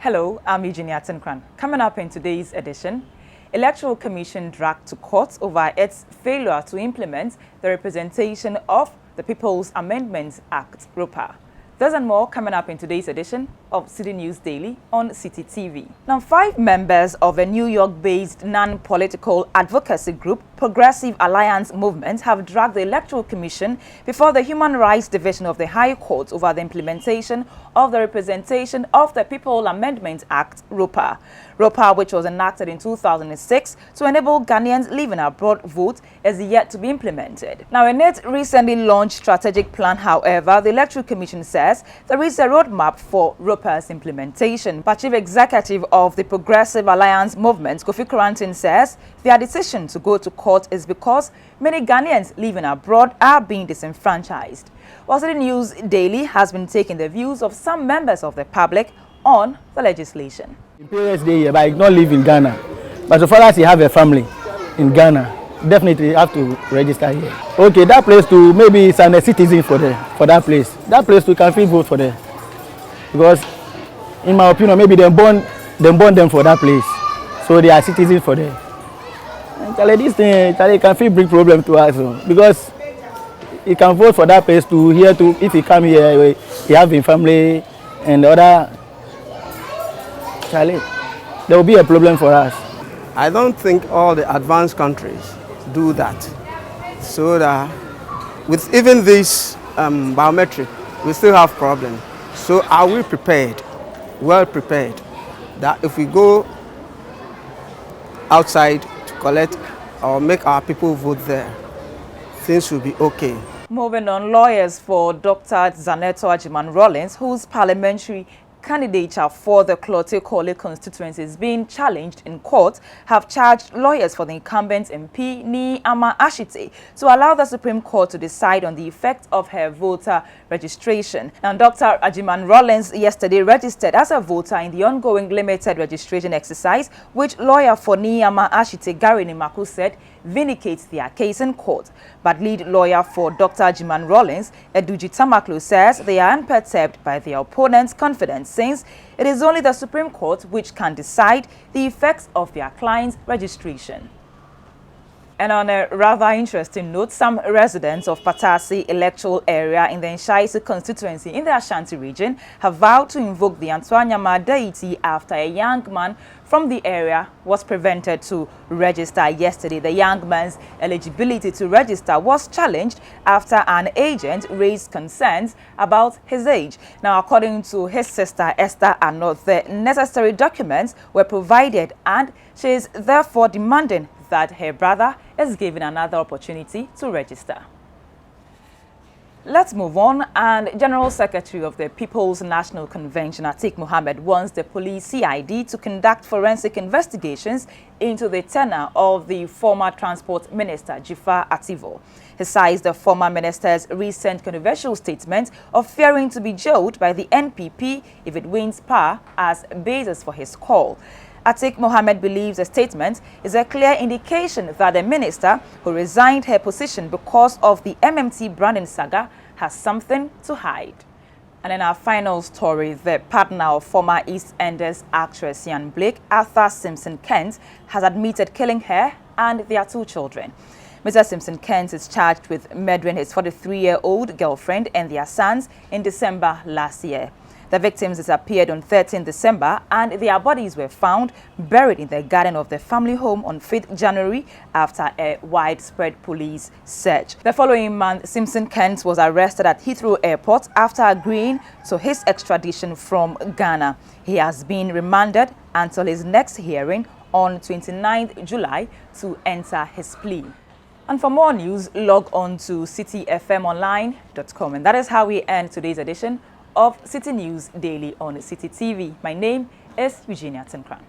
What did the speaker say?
Hello, I'm Eugenia Tenkorang. Coming up in today's edition, Electoral Commission dragged to court over its failure to implement the Representation of the People's Amendments Act, ROPAA. There's and more coming up in today's edition of Citi News Daily on Citi TV. Now, 5 members of a New York-based non-political advocacy group, Progressive Alliance Movement, have dragged the Electoral Commission before the Human Rights Division of the High Court over the implementation of the Representation of the People's Amendment Act, ROPAA. ROPAA, which was enacted in 2006 to enable Ghanaians living abroad vote, is yet to be implemented. Now, in its recently launched strategic plan, however, the Electoral Commission says there is a roadmap for ROPAA's implementation. But Chief Executive of the Progressive Alliance Movement, Kofi Korantin, says their decision to go to court is because many Ghanaians living abroad are being disenfranchised. While Citi News Daily has been taking the views of some members of the public on the legislation. Parents day, but I not live in Ghana. But so far as you have a family in Ghana, definitely have to register here. Okay, that place too, maybe it's a citizen for that place. That place too can free vote for them. Because in my opinion, maybe they born them for that place. So they are citizens for them. And this thing can free bring problem to us. Because you can vote for that place to here to if you come here, you have a family and the other. Charlie, there will be a problem for us. I don't think all the advanced countries do that. So that with even this biometric, we still have problems. So are we prepared, well prepared, that if we go outside to collect or make our people vote there, things will be okay? Moving on, lawyers for Dr. Antoa Rawlings, whose parliamentary candidature for the Klote constituency is being challenged in court, have charged lawyers for the incumbent MP Ni Ama Ashite to allow the Supreme Court to decide on the effect of her voter registration. Now, Dr. Rawlings yesterday registered as a voter in the ongoing limited registration exercise, which lawyer for Ni Ama Ashite, Gary Nimaku, said vindicates their case in court. But lead lawyer for Dr. Rawlings, Eduji Tamaklu, says they are unperturbed by their opponent's confidence, since it is only the Supreme Court which can decide the effects of their client's registration. And on a rather interesting note, some residents of Pitar electoral area in the Nshaisi constituency in the Ashanti region have vowed to invoke the Antoa deity after a young man from the area was prevented to register yesterday. The young man's eligibility to register was challenged after an agent raised concerns about his age. Now, according to his sister Esther Anot, the necessary documents were provided and she is therefore demanding that her brother is given another opportunity to register. Let's move on. And General Secretary of the People's National Convention, Atiq Mohammed, wants the police CID to conduct forensic investigations into the tenure of the former Transport Minister, Jifar Ativo. He cites the former minister's recent controversial statement of fearing to be jailed by the NPP if it wins power as basis for his call. Atiq Mohammed believes the statement is a clear indication that the minister, who resigned her position because of the MMT branding saga, has something to hide. And in our final story, the partner of former East Enders actress Ian Blake, Arthur Simpson Kent, has admitted killing her and their 2 children. Mr. Simpson Kent is charged with murdering his 43-year-old girlfriend and their sons in December last year. The victims disappeared on 13 December and their bodies were found buried in the garden of the family home on 5th January after a widespread police search. The following month, Simpson Kent was arrested at Heathrow Airport after agreeing to his extradition from Ghana. He has been remanded until his next hearing on 29th July to enter his plea. And for more news, log on to citifmonline.com. And that is how we end today's edition of Citi News Daily on Citi TV. My name is Eugenia Tenkorang.